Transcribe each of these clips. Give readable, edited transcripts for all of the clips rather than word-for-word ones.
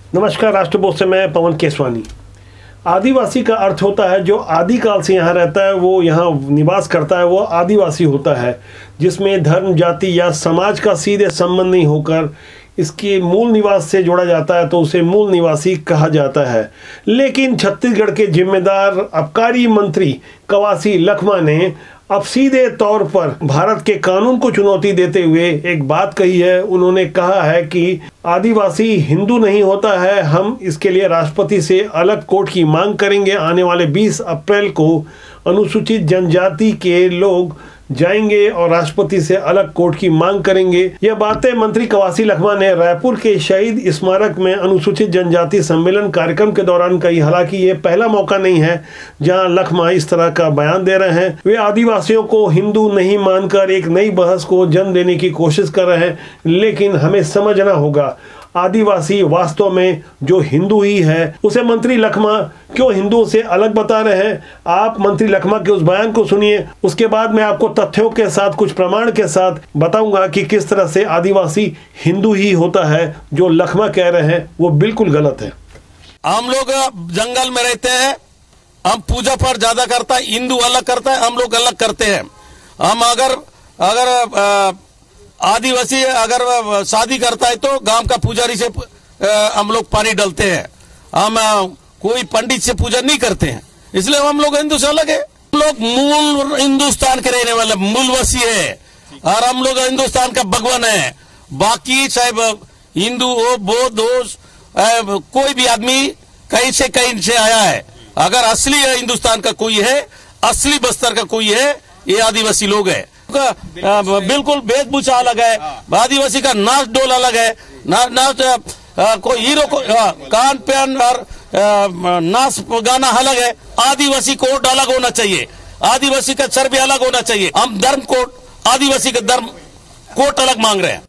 नमस्कार, राष्ट्रबोध से मैं पवन केसवानी। आदिवासी का अर्थ होता है जो आदिकाल से यहाँ रहता है, वो यहाँ निवास करता है, वो आदिवासी होता है, जिसमें धर्म, जाति या समाज का सीधे संबंध नहीं होकर इसके मूल निवास से जोड़ा जाता है तो उसे मूल निवासी कहा जाता है। लेकिन छत्तीसगढ़ के जिम्मेदार आबकारी मंत्री कवासी लखमा ने अब सीधे तौर पर भारत के कानून को चुनौती देते हुए एक बात कही है। उन्होंने कहा है कि आदिवासी हिंदू नहीं होता है, हम इसके लिए राष्ट्रपति से अलग कोर्ट की मांग करेंगे। आने वाले 20 अप्रैल को अनुसूचित जनजाति के लोग जाएंगे और राष्ट्रपति से अलग कोर्ट की मांग करेंगे। यह बातें मंत्री कवासी लखमा ने रायपुर के शहीद स्मारक में अनुसूचित जनजाति सम्मेलन कार्यक्रम के दौरान कही। हालांकि ये पहला मौका नहीं है जहां लखमा इस तरह का बयान दे रहे हैं। वे आदिवासियों को हिंदू नहीं मानकर एक नई बहस को जन्म देने की कोशिश कर रहे हैं, लेकिन हमें समझना होगा आदिवासी वास्तव में जो हिंदू ही है, उसे मंत्री लखमा क्यों हिंदुओं से अलग बता रहे हैं। आप मंत्री लखमा के उस बयान को सुनिए, उसके बाद मैं आपको तथ्यों के साथ, कुछ प्रमाण के साथ बताऊंगा कि किस तरह से आदिवासी हिंदू ही होता है। जो लखमा कह रहे हैं वो बिल्कुल गलत है। हम लोग जंगल में रहते हैं, हम पूजा पाठ ज्यादा करता है, हिंदू अलग करता है, हम लोग अलग करते हैं। हम अगर आदिवासी अगर शादी करता है तो गांव का पुजारी से हम लोग पानी डालते हैं। हम कोई पंडित से पूजा नहीं करते हैं, इसलिए हम लोग हिंदू से अलग है। हम लोग मूल हिंदुस्तान के रहने वाले मूलवासी है और हम लोग हिंदुस्तान का भगवान है। बाकी चाहे हिंदू हो, बौद्ध हो, कोई भी आदमी कहीं से आया है, अगर असली हिंदुस्तान का कोई है, असली बस्तर का कोई है, ये आदिवासी लोग है। बिल्कुल वेशभूषा अलग है, आदिवासी का नाच डोल अलग है, कोई हीरो को कान पैन और नाच गाना अलग है। आदिवासी कोड अलग होना चाहिए, आदिवासी का सर भी अलग होना चाहिए। हम धर्म कोड, आदिवासी का धर्म कोड अलग मांग रहे हैं।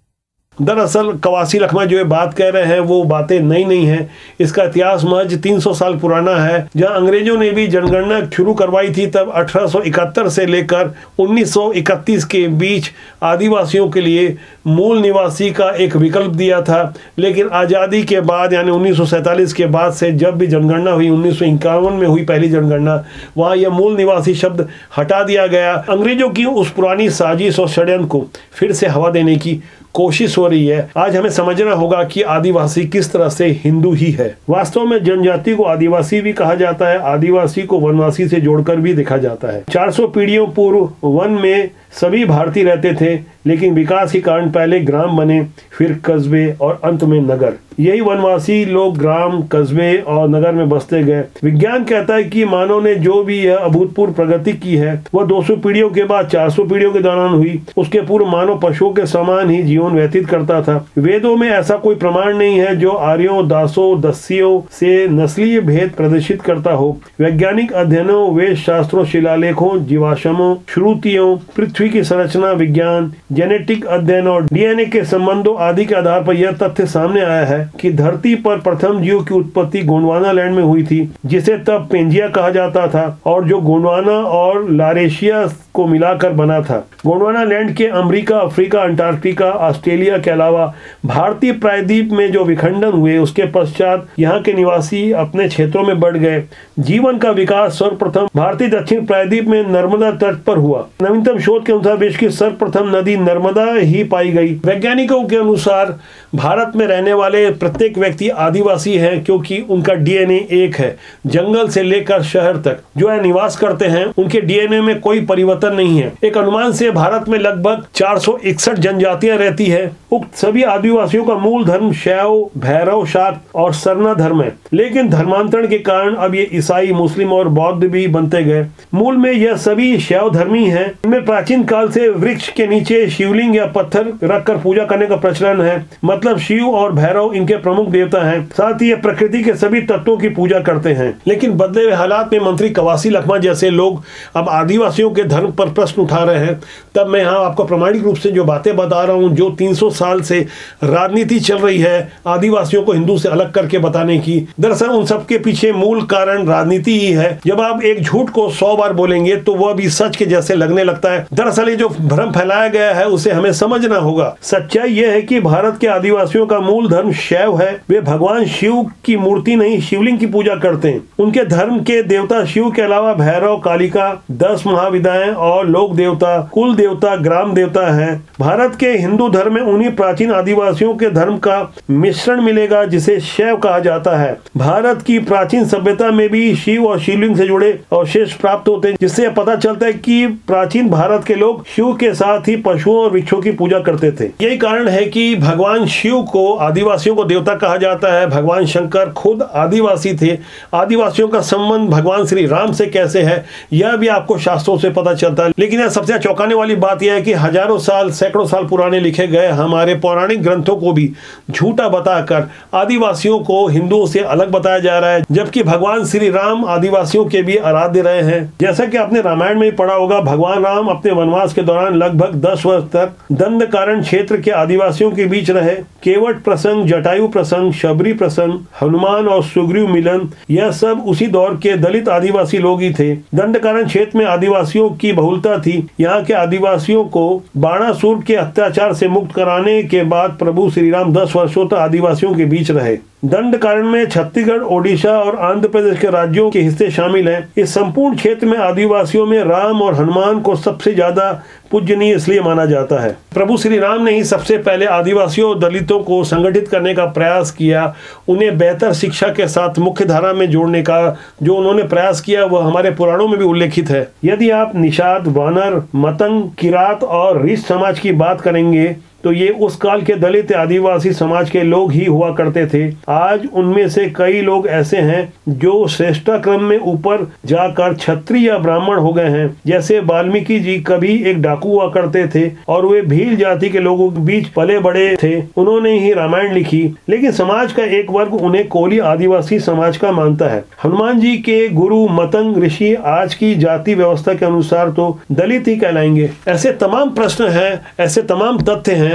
दरअसल कवासी लखमा जो ये बात कह रहे हैं वो बातें नई नहीं हैं। इसका इतिहास महज 300 साल पुराना है। जहां अंग्रेजों ने भी जनगणना शुरू करवाई थी तब 1871 से लेकर 1931 के बीच आदिवासियों के लिए मूल निवासी का एक विकल्प दिया था। लेकिन आज़ादी के बाद यानी 1947 के बाद से जब भी जनगणना हुई, 1951 में हुई पहली जनगणना, वहाँ यह मूल निवासी शब्द हटा दिया गया। अंग्रेजों की उस पुरानी साजिश और षड्यंत्र को फिर से हवा देने की कोशिश हो रही है। आज हमें समझना होगा कि आदिवासी किस तरह से हिंदू ही है। वास्तव में जनजाति को आदिवासी भी कहा जाता है, आदिवासी को वनवासी से जोड़कर भी देखा जाता है। 400 पीढ़ियों पूर्व वन में सभी भारतीय रहते थे, लेकिन विकास के कारण पहले ग्राम बने, फिर कस्बे और अंत में नगर। यही वनवासी लोग ग्राम, कस्बे और नगर में बसते गए। विज्ञान कहता है कि मानव ने जो भी यह अभूतपूर्व प्रगति की है वह 200 पीढ़ियों के बाद 400 पीढ़ियों के दौरान हुई। उसके पूर्व मानव पशुओं के समान ही जीवन व्यतीत करता था। वेदों में ऐसा कोई प्रमाण नहीं है जो आर्यों, दासों, दस्युओं से नस्लीय भेद प्रदर्शित करता हो। वैज्ञानिक अध्ययनों, वेद शास्त्रों, शिलालेखों, जीवाश्मों, श्रुतियों, पृथ्वी की संरचना विज्ञान, जेनेटिक अध्ययन और डीएनए के संबंधों आदि के आधार पर यह तथ्य सामने आया है कि धरती पर प्रथम जीव की उत्पत्ति गोंडवाना लैंड में हुई थी, जिसे तब पेंजिया कहा जाता था और जो गोंडवाना और लारेशिया को मिलाकर बना था। गोंडवाना लैंड के अमेरिका, अफ्रीका, अंटार्कटिका, ऑस्ट्रेलिया के अलावा भारतीय प्रायद्वीप में जो विखंडन हुए उसके पश्चात यहाँ के निवासी अपने क्षेत्रों में बढ़ गए। जीवन का विकास सर्वप्रथम भारतीय दक्षिण प्रायद्वीप में नर्मदा तट पर हुआ। नवीनतम शोध के अनुसार विश्व की सर्वप्रथम नदी नर्मदा ही पाई गई। वैज्ञानिकों के अनुसार भारत में रहने वाले प्रत्येक व्यक्ति आदिवासी है, क्योंकि उनका डीएनए एक है। जंगल से लेकर शहर तक जो है निवास करते हैं, उनके डीएनए में कोई परिवर्तन नहीं है। एक अनुमान से भारत में लगभग 461 जनजातियां रहती है। उक्त सभी आदिवासियों का मूल धर्म शैव, भैरव, शाक्त और सरना धर्म है, लेकिन धर्मांतरण के कारण अब ये ईसाई, मुस्लिम और बौद्ध भी बनते गए। मूल में यह सभी शैव धर्मी हैं। इनमें प्राचीन काल से वृक्ष के नीचे शिवलिंग या पत्थर रखकर पूजा करने का प्रचलन है। मतलब शिव और भैरव इनके प्रमुख देवता हैं। साथ ही ये प्रकृति के सभी तत्वों की पूजा करते हैं। लेकिन बदले हुए हालात में मंत्री कवासी लखमा जैसे लोग अब आदिवासियों के धर्म धर्म पर प्रश्न उठा रहे हैं, तब मैं यहाँ आपको प्रामाणिक रूप से जो बातें बता रहा हूँ, जो 300 साल से राजनीति चल रही है आदिवासियों को हिंदू से अलग करके बताने की, दरअसल उन सबके पीछे मूल कारण राजनीति ही है। जब आप एक झूठ को 100 बार बोलेंगे तो वह भी सच के जैसे लगने लगता है। दरअसल ये जो भ्रम फैलाया गया है उसे हमें समझना होगा। सच्चाई यह है कि भारत के आदिवासियों का मूल धर्म शैव है। वे भगवान शिव की मूर्ति नहीं, शिवलिंग की पूजा करते हैं। उनके धर्म के देवता शिव के अलावा भैरव, कालिका, 10 महाविदाएं और लोक देवता, कुल देवता, ग्राम देवता है। भारत के हिंदू धर्म में उन्हीं प्राचीन आदिवासियों के धर्म का मिश्रण मिलेगा जिसे शैव कहा जाता है। भारत की प्राचीन सभ्यता में भी शिव और शिवलिंग से जुड़े अवशेष प्राप्त होते हैं, जिससे पता चलता है कि प्राचीन भारत के लोग शिव के साथ ही पशुओं और वृक्षों की पूजा करते थे। यही कारण है कि भगवान शिव को आदिवासियों को देवता कहा जाता है। भगवान शंकर खुद आदिवासी थे। आदिवासियों का संबंध भगवान श्री राम से कैसे है यह भी आपको शास्त्रों से पता चलता है। लेकिन यह सबसे चौंकाने वाली बात यह है कि हजारों साल, सैकड़ों साल पुराने लिखे गए हमारे पौराणिक ग्रंथों को भी झूठा बताकर आदिवासियों को हिंदुओं से अलग बताया जा रहा है, जबकि भगवान श्री राम आदिवासियों के भी आराध्य रहे हैं। जैसा कि आपने रामायण में पढ़ा होगा, भगवान राम अपने वनवास के दौरान लगभग 10 वर्ष तक दंडकारण्य क्षेत्र के आदिवासियों के बीच रहे। केवट प्रसंग, जटायु प्रसंग, शबरी प्रसंग, हनुमान और सुग्रीव मिलन, यह सब उसी दौर के दलित आदिवासी लोग ही थे। दंडकारण्य क्षेत्र में आदिवासियों की बहुलता थी। यहाँ के आदिवासियों को बाणासुर के अत्याचार से मुक्त कराने के बाद प्रभु श्री राम 10 वर्षों तक आदिवासियों के बीच रहे। दंडकारण्य में छत्तीसगढ़, ओडिशा और आंध्र प्रदेश के राज्यों के हिस्से शामिल हैं। इस संपूर्ण क्षेत्र में आदिवासियों में राम और हनुमान को सबसे ज्यादा पूजनीय इसलिए माना जाता है। प्रभु श्री राम ने ही सबसे पहले आदिवासियों और दलितों को संगठित करने का प्रयास किया। उन्हें बेहतर शिक्षा के साथ मुख्य धारा में जोड़ने का जो उन्होंने प्रयास किया वह हमारे पुराणों में भी उल्लेखित है। यदि आप निषाद, वानर, मतंग, किरात और रीछ समाज की बात करेंगे तो ये उस काल के दलित आदिवासी समाज के लोग ही हुआ करते थे। आज उनमें से कई लोग ऐसे हैं जो श्रेष्ठता क्रम में ऊपर जाकर क्षत्रिय या ब्राह्मण हो गए हैं। जैसे वाल्मीकि जी कभी एक डाकू हुआ करते थे और वे भील जाति के लोगों के बीच पले बड़े थे। उन्होंने ही रामायण लिखी, लेकिन समाज का एक वर्ग उन्हें कोली आदिवासी समाज का मानता है। हनुमान जी के गुरु मतंग ऋषि आज की जाति व्यवस्था के अनुसार तो दलित ही कहलाएंगे। ऐसे तमाम प्रश्न हैं, ऐसे तमाम तथ्य हैं,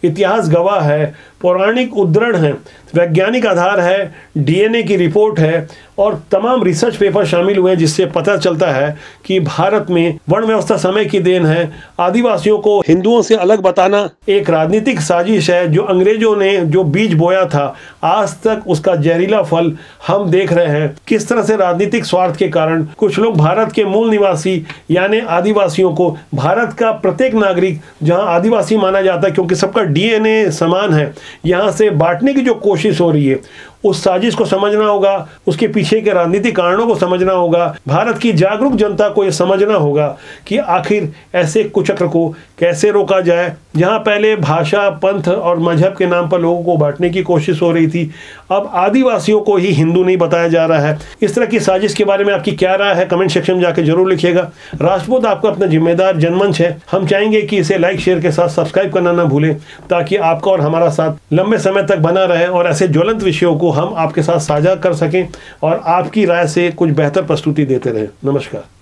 इतिहास गवाह है, पौराणिक उद्धरण है, वैज्ञानिक आधार है, डीएनए की रिपोर्ट है और तमाम रिसर्च पेपर शामिल हुए हैं, जिससे पता चलता है कि भारत में वर्ण व्यवस्था समय की देन है। आदिवासियों को हिंदुओं से अलग बताना एक राजनीतिक साजिश है जो अंग्रेजों ने जो बीज बोया था, आज तक उसका जहरीला फल हम देख रहे हैं। किस तरह से राजनीतिक स्वार्थ के कारण कुछ लोग भारत के मूल निवासी यानी आदिवासियों को, भारत का प्रत्येक नागरिक जहाँ आदिवासी माना जाता है क्योंकि सबका डीएनए समान है, यहाँ से बांटने की जो कोशिश हो रही है उस साजिश को समझना होगा, उसके पीछे के राजनीतिक कारणों को समझना होगा। भारत की जागरूक जनता को यह समझना होगा कि आखिर ऐसे कुचक्र को कैसे रोका जाए। जहां पहले भाषा, पंथ और मजहब के नाम पर लोगों को बांटने की कोशिश हो रही थी, अब आदिवासियों को ही हिंदू नहीं बताया जा रहा है। इस तरह की साजिश के बारे में आपकी क्या राय है, कमेंट सेक्शन में जाकर जरूर लिखिएगा। राष्ट्रबोध आपका अपना जिम्मेदार जनमंच है। हम चाहेंगे कि इसे लाइक, शेयर के साथ सब्सक्राइब करना ना भूलें, ताकि आपका और हमारा साथ लंबे समय तक बना रहे और ऐसे ज्वलंत विषयों को हम आपके साथ साझा कर सकें और आपकी राय से कुछ बेहतर प्रस्तुति देते रहें। नमस्कार।